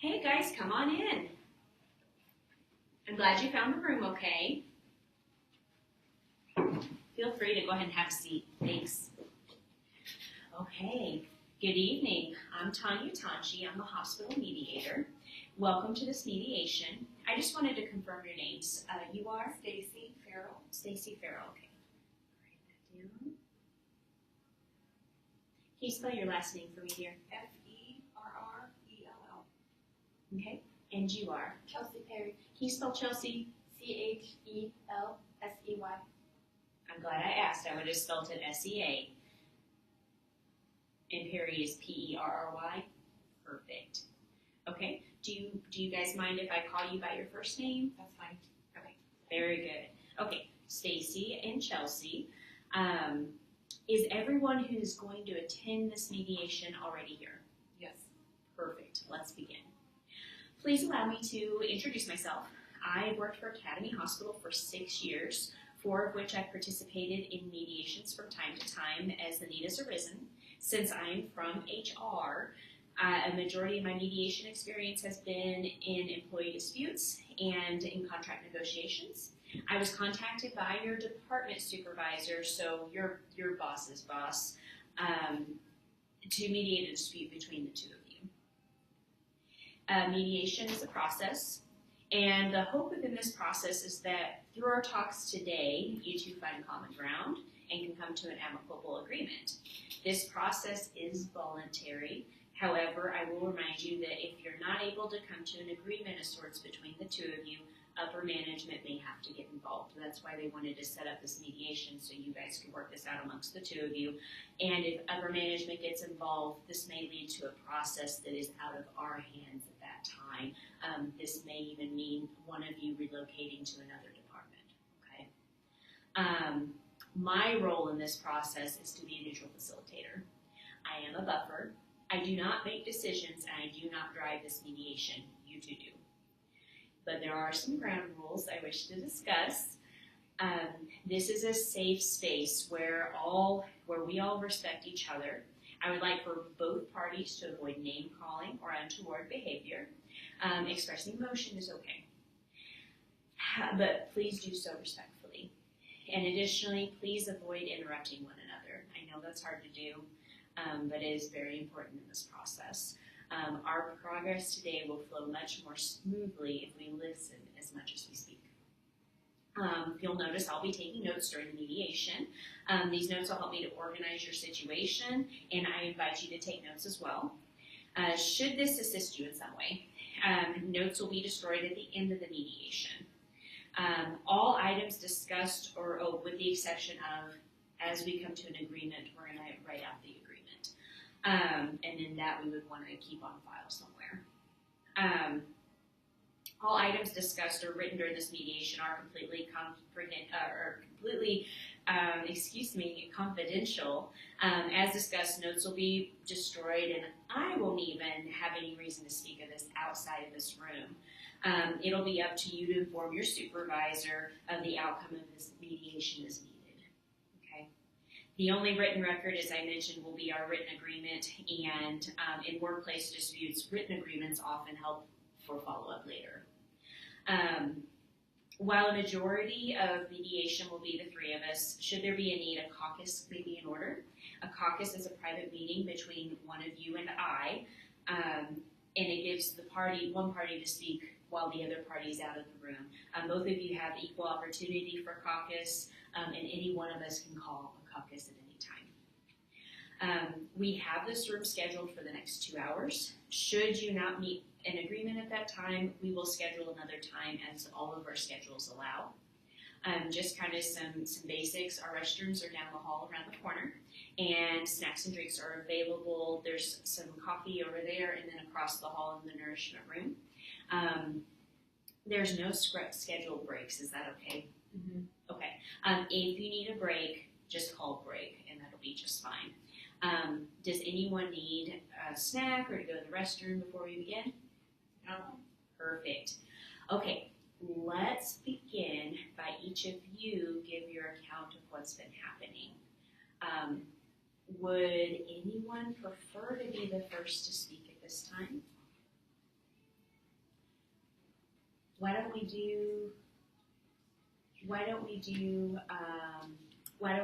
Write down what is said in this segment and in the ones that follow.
Hey guys, come on in. I'm glad you found the room okay. Feel free to go ahead and have a seat. Thanks. Okay, good evening. I'm Tanya Tanchi. I'm a hospital mediator. Welcome to this mediation. I just wanted to confirm your names. You are? Stacy Farrell. Stacy Farrell, okay. Write that down. Can you spell your last name for me, dear? Ferrell. Okay, and you are? Chelsea Perry. Can you spell Chelsea? Chellsey. I'm glad I asked. I would have spelled it S-E-A. And Perry is P-E-R-R-Y? Perfect. Okay, do you guys mind if I call you by your first name? That's fine. Okay, very good. Okay, Stacy and Chelsea. Is everyone who's going to attend this mediation already here? Yes. Perfect. Let's begin. Please allow me to introduce myself. I worked for Academy Hospital for 6 years, 4 of which I participated in mediations from time to time as the need has arisen. Since I'm from HR, a majority of my mediation experience has been in employee disputes and in contract negotiations. I was contacted by your department supervisor, so your boss's boss, to mediate a dispute between the two of you. Mediation is a process, and the hope within this process is that through our talks today, you two find common ground and can come to an amicable agreement. This process is voluntary. However, I will remind you that if you're not able to come to an agreement of sorts between the two of you, upper management may have to get involved. That's why they wanted to set up this mediation so you guys can work this out amongst the two of you. And if upper management gets involved, this may lead to a process that is out of our hands at that time. This may even mean one of you relocating to another department. Okay. My role in this process is to be a neutral facilitator. I am a buffer. I do not make decisions, and I do not drive this mediation. You two do. But there are some ground rules I wish to discuss. This is a safe space where we all respect each other. I would like for both parties to avoid name calling or untoward behavior. Expressing emotion is okay, but please do so respectfully. And additionally, please avoid interrupting one another. I know that's hard to do, but it is very important in this process. Our progress today will flow much more smoothly if we listen as much as we speak. You'll notice I'll be taking notes during the mediation. These notes will help me to organize your situation, and I invite you to take notes as well. Should this assist you in some way, notes will be destroyed at the end of the mediation. All items discussed, with the exception of, as we come to an agreement, we're going to write out the agreement. And then that we would want to keep on file somewhere. All items discussed or written during this mediation are completely confidential. As discussed, notes will be destroyed, and I won't even have any reason to speak of this outside of this room. It'll be up to you to inform your supervisor of the outcome of this mediation as needed. Okay. The only written record, as I mentioned, will be our written agreement, and in workplace disputes, written agreements often help for follow-up later. While a majority of mediation will be the three of us, should there be a need, a caucus may be in order. A caucus is a private meeting between one of you and I, and it gives one party to speak while the other party is out of the room. Both of you have equal opportunity for caucus, and any one of us can call a caucus at any time. We have this room scheduled for the next 2 hours. Should you not meet an agreement at that time, we will schedule another time as all of our schedules allow. Just kind of some basics. Our restrooms are down the hall around the corner, and snacks and drinks are available. There's some coffee over there, and then across the hall in the nourishment room. There's no scheduled breaks. Is that okay? Mm-hmm. Okay. If you need a break, just call break, and that'll be just fine. Does anyone need a snack or to go to the restroom before we begin? No. Perfect. Okay, let's begin by each of you give your account of what's been happening. Would anyone prefer to be the first to speak at this time? why don't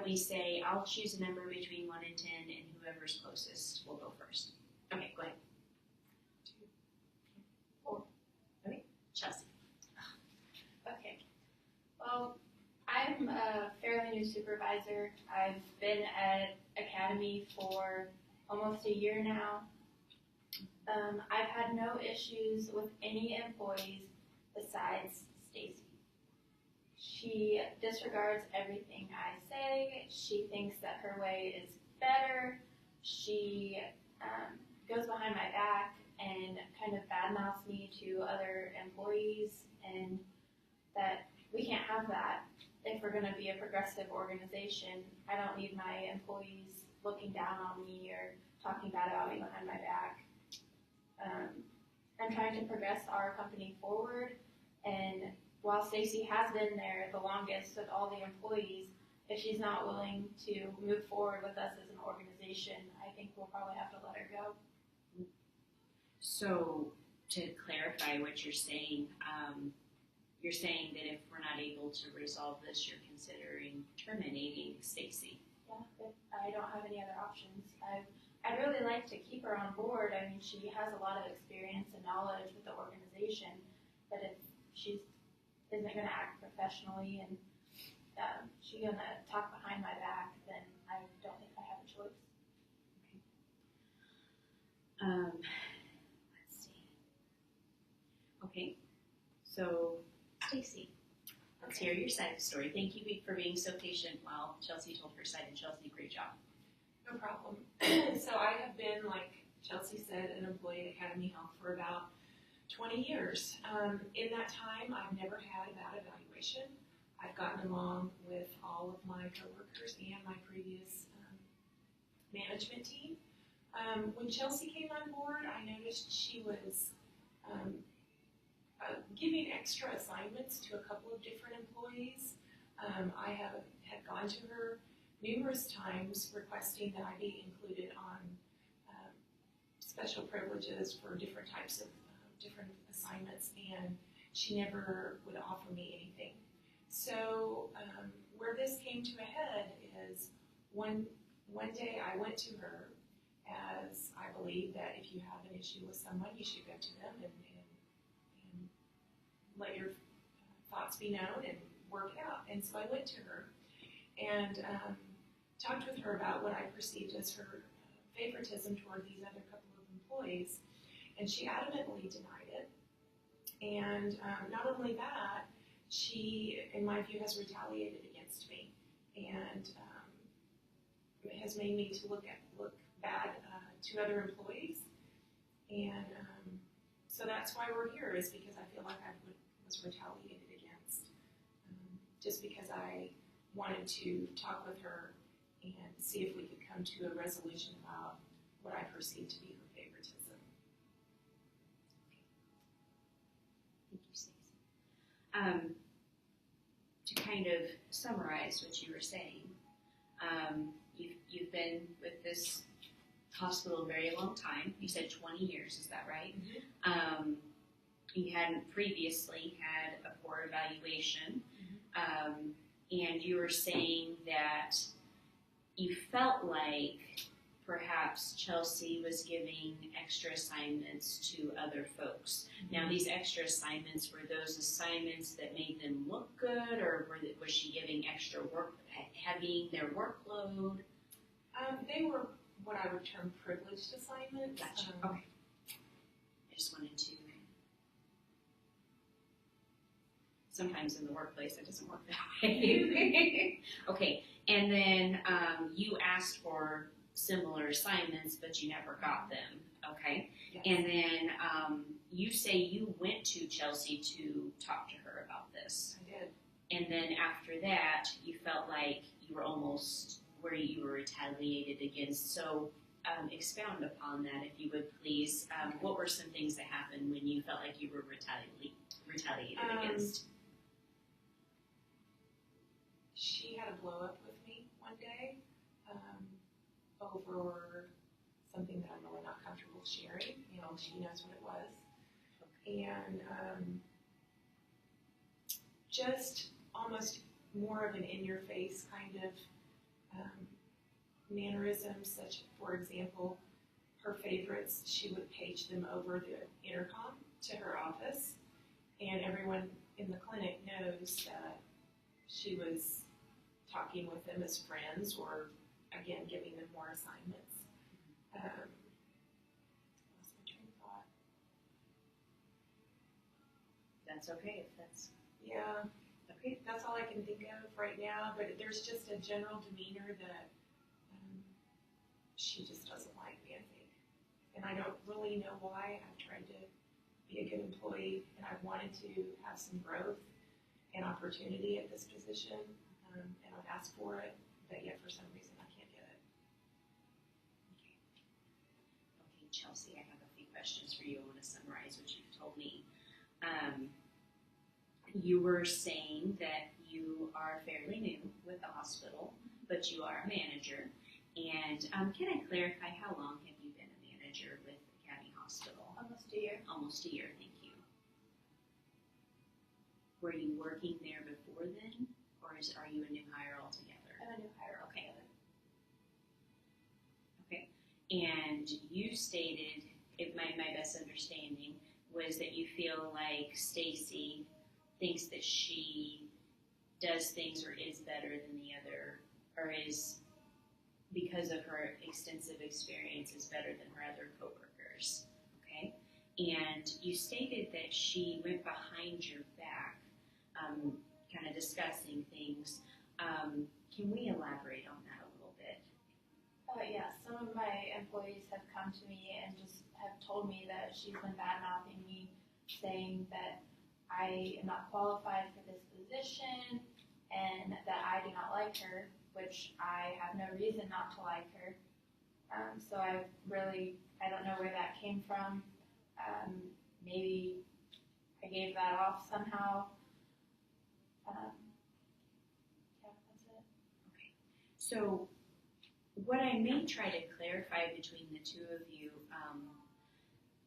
we say, I'll choose a number between 1 and 10, and whoever's closest will go first. Okay, go ahead. 4. Okay, Chelsea. Okay. Well, I'm a fairly new supervisor. I've been at Academy for almost a year now. I've had no issues with any employees besides Stacy. She disregards everything I say. She thinks that her way is better. She goes behind my back and kind of badmouths me to other employees, and that we can't have that if we're going to be a progressive organization. I don't need my employees looking down on me or talking bad about me behind my back. I'm trying to progress our company forward, and while Stacy has been there the longest with all the employees, if she's not willing to move forward with us as an organization, I think we'll probably have to let her go. So, to clarify what you're saying that if we're not able to resolve this, you're considering terminating Stacy. Yeah, but I don't have any other options. I'd really like to keep her on board. I mean, she has a lot of experience and knowledge with the organization, but if she isn't going to act professionally and she's going to talk behind my back, then I don't think I have a choice. Let's see. Okay, so Stacy, let's hear your side of the story. Thank you for being so patient while Chelsea told her side, and Chelsea, great job. No problem. So I have been, like Chelsea said, an employee at Academy Health for about 20 years. In that time, I've never had a bad evaluation. I've gotten along with all of my coworkers and my previous management team. When Chelsea came on board, I noticed she was giving extra assignments to a couple of different employees. I had gone to her numerous times requesting that I be included on special privileges for different types of different assignments, and she never would offer me anything. So where this came to a head is one day I went to her, as I believe that if you have an issue with someone, you should go to them and let your thoughts be known and work it out. And so I went to her and talked with her about what I perceived as her favoritism toward these other couple of employees, and she adamantly denied it. And not only that, she, in my view, has retaliated against me and has made me to look bad to other employees. And so that's why we're here, is because I feel like I was retaliated against, just because I wanted to talk with her and see if we could come to a resolution about what I perceive to be her favoritism. Thank you, Stacey. To kind of summarize what you were saying, you've been with this hospital a very long time. You said 20 years, is that right? Mm-hmm. You hadn't previously had a poor evaluation, and you were saying that you felt like perhaps Chelsea was giving extra assignments to other folks. Now, these extra assignments, were those assignments that made them look good, or was she giving extra work, heavying their workload? They were what I would term privileged assignments. Gotcha. Okay. I just wanted to. Sometimes in the workplace, it doesn't work that way. Okay, and then you asked for similar assignments, but you never got them, okay? Yes. And then you say you went to Chelsea to talk to her about this. I did. And then after that, you felt like you were almost where you were retaliated against. So expound upon that, if you would please. Okay. What were some things that happened when you felt like you were retaliated against? She had a blow up with me one day over something that I'm really not comfortable sharing. You know, she knows what it was. And just almost more of an in-your-face kind of mannerisms, such, for example, her favorites, she would page them over the intercom to her office, and everyone in the clinic knows that she was talking with them as friends or, again, giving them more assignments. Lost my train of thought. That's okay if that's Yeah, okay. that's all I can think of right now, but there's just a general demeanor that she just doesn't like me, I think. And I don't really know why. I've tried to be a good employee, and I've wanted to have some growth and opportunity at this position, and I've asked for it, but yet for some reason I can't get it. Okay, Chelsea, I have a few questions for you. I want to summarize what you've told me. You were saying that you are fairly new with the hospital, but you are a manager. And can I clarify, how long have you been a manager with Academy Hospital? Almost a year. Almost a year, thank you. Were you working there before then, or are you a new hire altogether? I'm a new hire Okay. altogether. Okay. And you stated, if my best understanding was that you feel like Stacy thinks that she does things or is better than the other, or is, because of her extensive experience, is better than her other coworkers. Okay? And you stated that she went behind your back, kind of discussing things. Can we elaborate on that a little bit? Yeah, some of my employees have come to me and just have told me that she's been bad-mouthing me, saying that I am not qualified for this position and that I do not like her, which I have no reason not to like her. So I don't know where that came from. Maybe I gave that off somehow. Yeah, that's it. Okay. So what I may try to clarify between the two of you,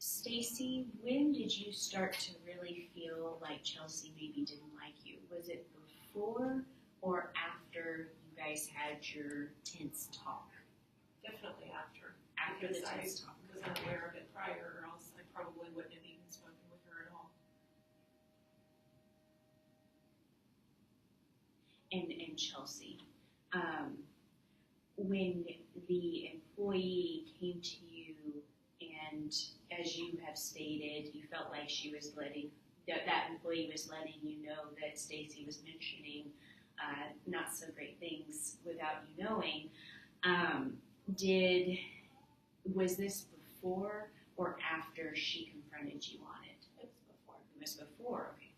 Stacy, when did you start to really feel like Chelsea maybe didn't like you? Was it before or after you guys had your tense talk? Definitely after. After the Because tense talk. I was unaware of it prior, or else I probably wouldn't have even spoken with her at all. And Chelsea, when the employee came to you, and as you have stated, you felt like she was that employee was letting you know that Stacy was mentioning not so great things without you knowing. Was this before or after she confronted you on it? It was before. It was before, okay.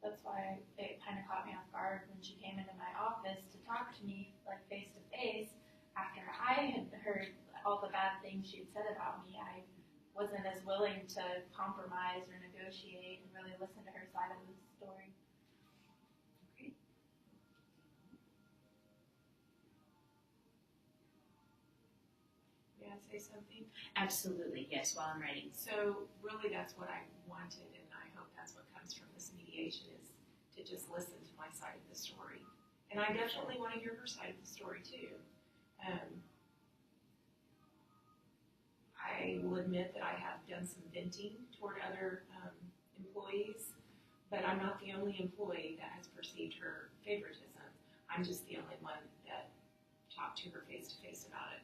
That's why it kind of caught me off guard when she came into my office to talk to me, like face to face, after I had heard all the bad things she had said about me. I wasn't as willing to compromise or negotiate and really listen to her side of the story. Okay. May I say something? Absolutely, yes, while I'm writing. So really that's what I wanted, and I hope that's what comes from this mediation, is to just listen to my side of the story. And I definitely want to hear her side of the story too. I will admit that I have done some venting toward other employees, but I'm not the only employee that has perceived her favoritism. I'm just the only one that talked to her face to face about it.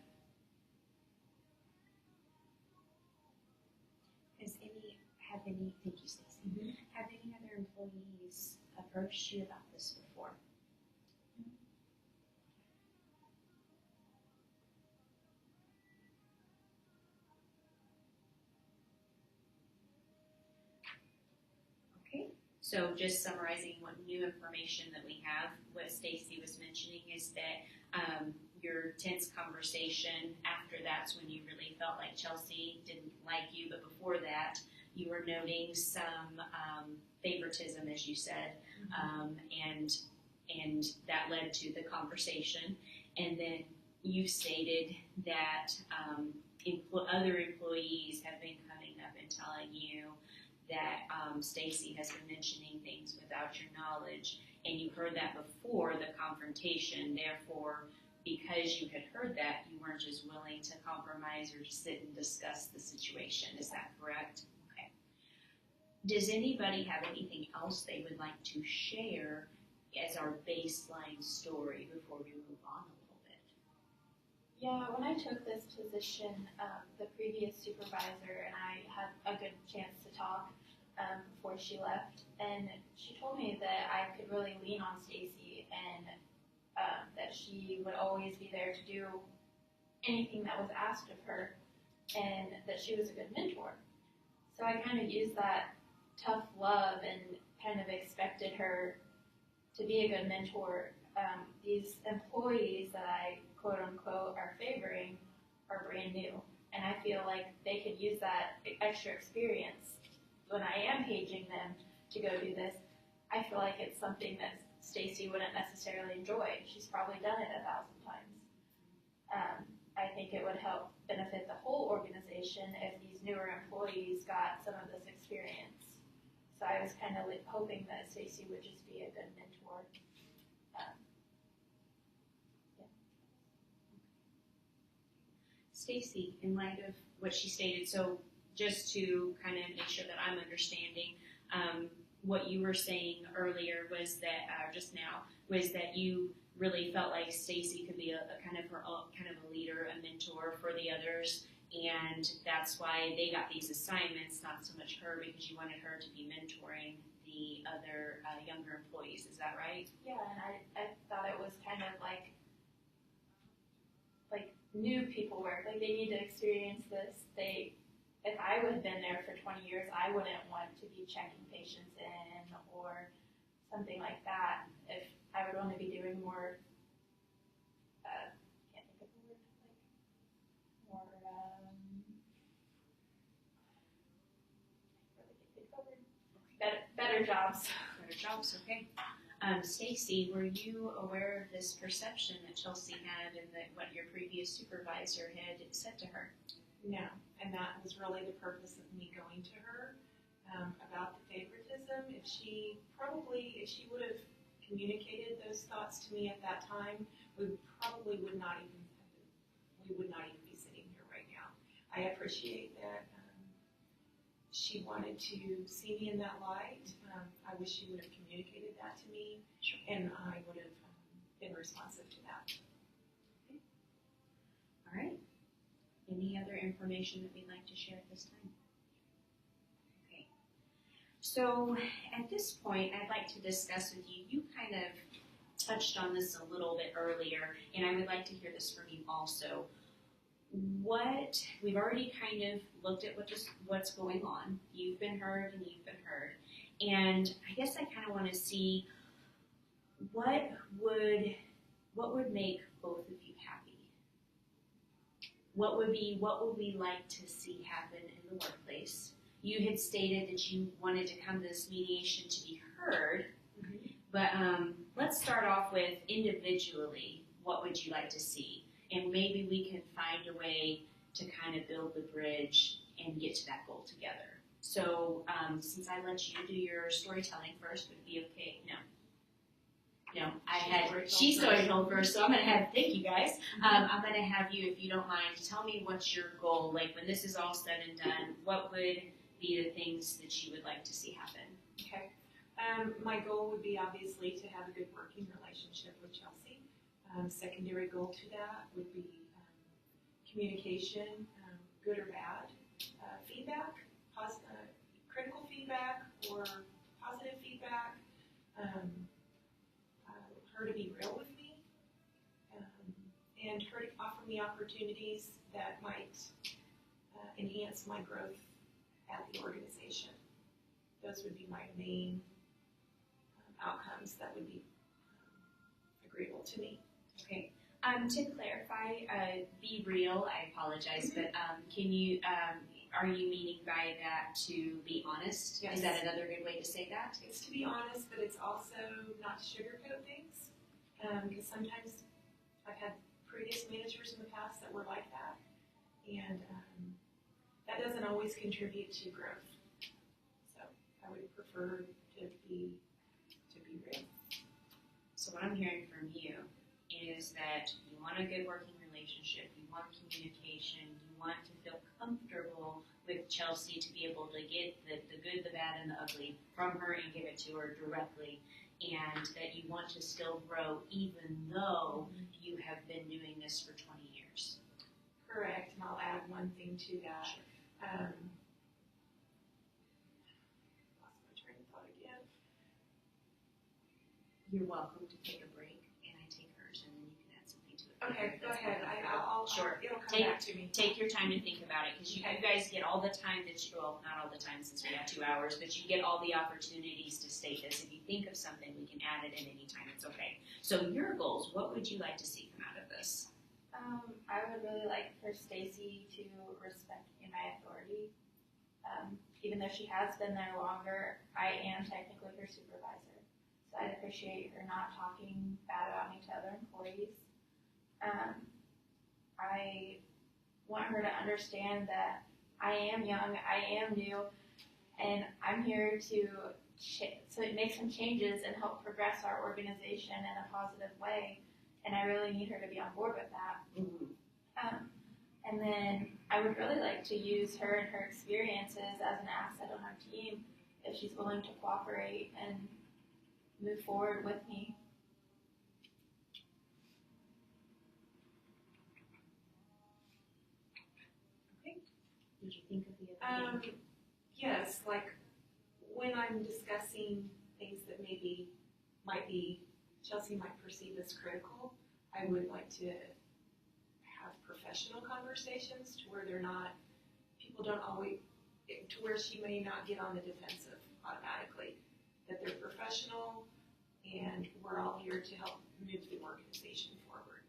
Thank you, Stacey. Have any other employees approached you about this before? Okay, so just summarizing what new information that we have, what Stacey was mentioning is that your tense conversation, after that's when you really felt like Chelsea didn't like you, but before that, you were noting some favoritism, as you said, and that led to the conversation. And then you stated that other employees have been coming up and telling you that Stacy has been mentioning things without your knowledge, and you heard that before the confrontation. Therefore, because you had heard that, you weren't as willing to compromise or sit and discuss the situation. Is that correct? Okay. Does anybody have anything else they would like to share as our baseline story before we move on a little bit? Yeah, when I took this position, the previous supervisor and I had a good chance to talk before she left, and she told me that I could really lean on Stacy and that she would always be there to do anything that was asked of her, and that she was a good mentor. So I kind of used that tough love and kind of expected her to be a good mentor. These employees that I quote unquote are favoring are brand new, and I feel like they could use that extra experience when I am paging them to go do this. I feel like it's something that Stacy wouldn't necessarily enjoy. She's probably done it 1,000 times. I think it would help benefit the whole organization if these newer employees got some of this experience. So I was kind of hoping that Stacy would just be a good mentor. Stacy, in light of what she stated, so just to kind of make sure that I'm understanding, what you were saying earlier was that, just now, was that you really felt like Stacy could be a kind of her own, kind of a leader, a mentor for the others, and that's why they got these assignments, not so much her, because you wanted her to be mentoring the other younger employees. Is that right? Yeah, and I thought it was kind of like new people work. Like, they need to experience this. If I would have been there for 20 years, I wouldn't want to be checking patients in or something like that. If I would only be doing more, can't think of the word, like more, better jobs. Better jobs, okay. Stacy, were you aware of this perception that Chelsea had and that what your previous supervisor had said to her? No, and that was really the purpose of me going to her about the favoritism. If she would have communicated those thoughts to me at that time, we would not even be sitting here right now. I appreciate that she wanted to see me in that light. I wish she would have communicated that to me, and I would have been responsive to that. Okay. All right. Any other information that we'd like to share at this time? Okay. So at this point, I'd like to discuss with you, you kind of touched on this a little bit earlier, and I would like to hear this from you also. We've already kind of looked at what's going on. You've been heard and you've been heard. And I guess I kind of want to see what would make both of you happy? What would we like to see happen in the workplace? You had stated that you wanted to come to this mediation to be heard, but let's start off with individually, what would you like to see? And maybe we can find a way to kind of build the bridge and get to that goal together. So since I let you do your storytelling first, would it be okay? No, she storytold first, so I'm going to thank you guys. I'm going to have you, if you don't mind, tell me what's your goal. Like, when this is all said and done, what would be the things that you would like to see happen? Okay. My goal would be obviously to have a good working relationship with Chelsea. Secondary goal to that would be communication, good or bad, feedback, critical feedback or positive feedback, her to be real with me, and her to offer me opportunities that might enhance my growth at the organization. Those would be my main outcomes that would be agreeable to me. Okay. To clarify, be real, I apologize, but can you, are you meaning by that to be honest? Yes. Is that another good way to say that? It's to be honest, but it's also not to sugarcoat things. Because sometimes I've had previous managers in the past that were like that, and that doesn't always contribute to growth. So I would prefer to be real. So what I'm hearing from you is that you want a good working relationship, you want communication, you want to feel comfortable with Chelsea to be able to get the good, the bad, and the ugly from her and give it to her directly, and that you want to still grow even though you have been doing this for 20 years. Correct, and I'll add one thing to that. Lost my train of thought again. You're welcome to take a break, and I take hers, and then you can add something to it. Okay, go ahead. Sure. It'll come back to me. Take your time to think about it, because you guys get all the time that you, well, not all the time since we have 2 hours, but you get all the opportunities to state this. If you think of something, we can add it at any time. It's okay. So your goals, what would you like to see come out of this? I would really like for Stacy to respect my authority. Even though she has been there longer, I am technically her supervisor. So I'd appreciate her not talking bad about me to other employees. I want her to understand that I am young, I am new, and I'm here to make some changes and help progress our organization in a positive way. And I really need her to be on board with that. And then I would really like to use her and her experiences as an asset on our team if she's willing to cooperate and move forward with me. Did you think of the other thing? Yes, like when I'm discussing things that maybe Chelsea might perceive as critical, I would like to have professional conversations to where people don't always, to where she may not get on the defensive automatically. That they're professional and we're all here to help move the organization forward.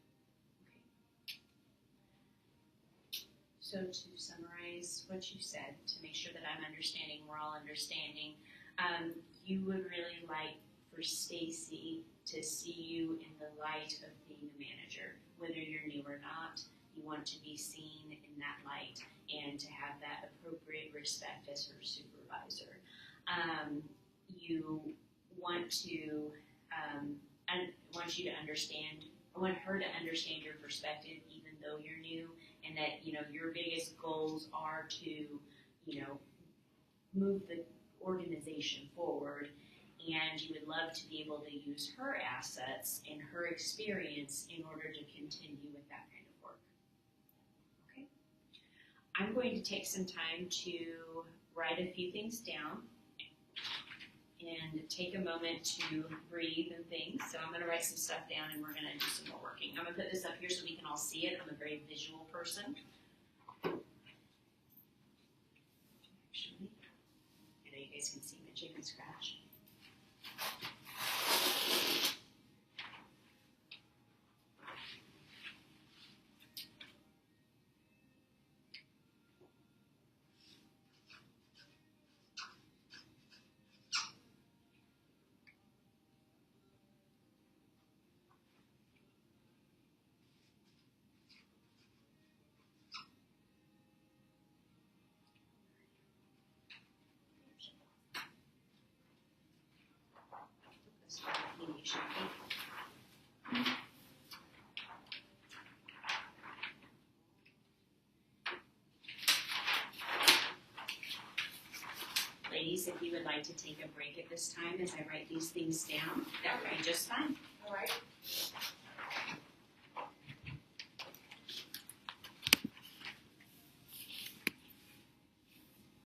So to summarize what you said, to make sure that I'm understanding, we're all understanding, you would really like for Stacy to see you in the light of being a manager. Whether you're new or not, you want to be seen in that light and to have that appropriate respect as her supervisor. You want to, I want you to understand, I want her to understand your perspective even though you're new, and that, your biggest goals are to, move the organization forward, and you would love to be able to use her assets and her experience in order to continue with that kind of work. Okay? I'm going to take some time to write a few things down and take a moment to breathe and think. So I'm going to write some stuff down and we're going to do some more working. I'm going to put this up here so we can all see it. I'm a very visual person. Actually, I know you guys can see my chicken scratch. Ladies, if you would like to take a break at this time as I write these things down, that would be just fine. All right.